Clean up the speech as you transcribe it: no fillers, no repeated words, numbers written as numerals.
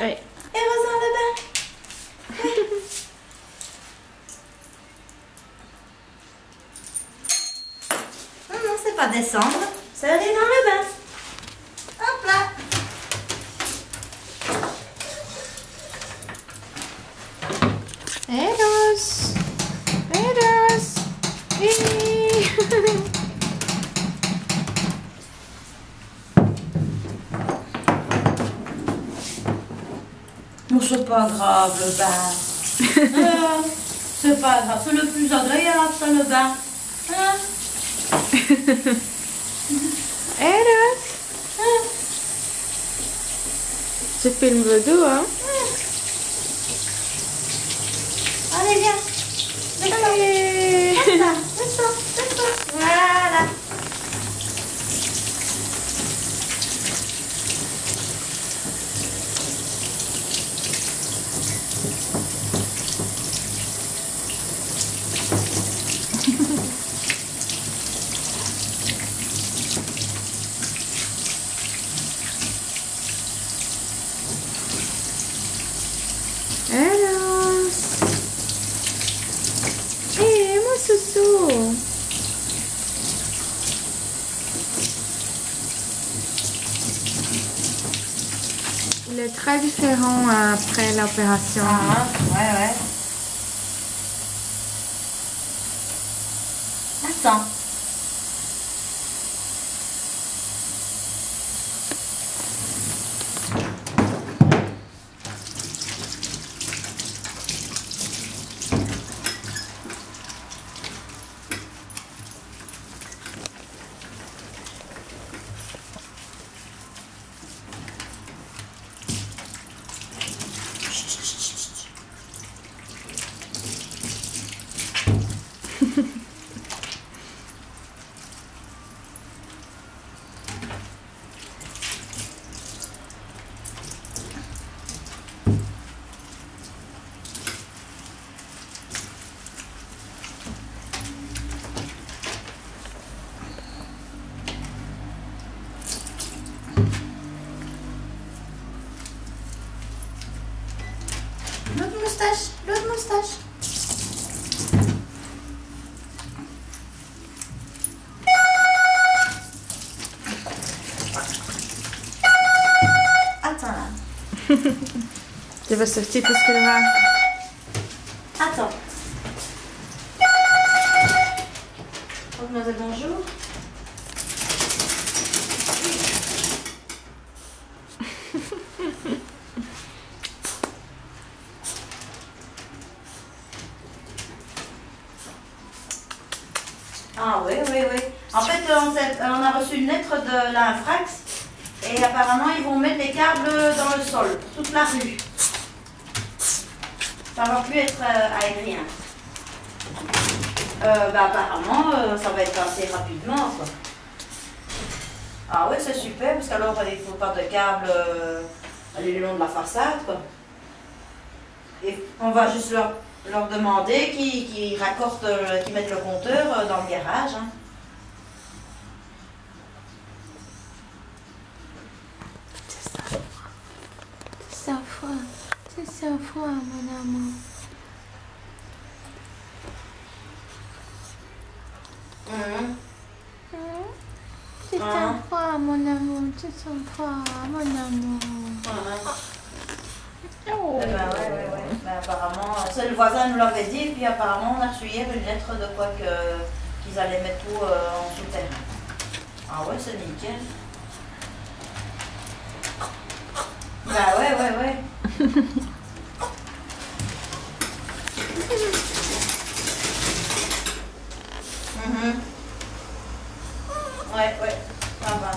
Oui. Et Rose dans le bain. Non, non, c'est pas descendre, c'est aller dans le bain. Hop là. Hé Rose. Hé Rose. Hé. Non, c'est pas grave le bain. C'est pas grave, c'est le plus agréable ça le bain. Hein? Hé Rose. Je filme le dos, hein. Allez viens. Allez. Descends. Voilà. Hé Rose. Hé, mon soussou. Il est très différent après l'opération. Ah, ouais. Attends. L'autre moustache. Attends là. Tu vas sortir parce que là. Attends. Mademoiselle, bonjour. Ah oui. En fait, on a reçu une lettre de l'Infrax et apparemment ils vont mettre les câbles dans le sol, toute la rue. Ça va plus être aérien. Apparemment, ça va être assez rapidement, quoi. Ah ouais, c'est super, parce qu'alors il ne faut pas de câbles aller le long de la façade, quoi. Et on va juste leur demander qu'ils raccordent, qu'ils mettent le compteur dans le garage. Hein. C'est sa foi, mon amour. C'est sa foi, mon amour. C'est sa foi, mon amour. Oh. Ouais. Apparemment, c'est le voisin nous l'avait dit, puis apparemment on a reçu hier une lettre de quoi qu'ils allaient mettre tout en souterrain. Ah ouais, c'est nickel. Ouais. Ouais, ça va.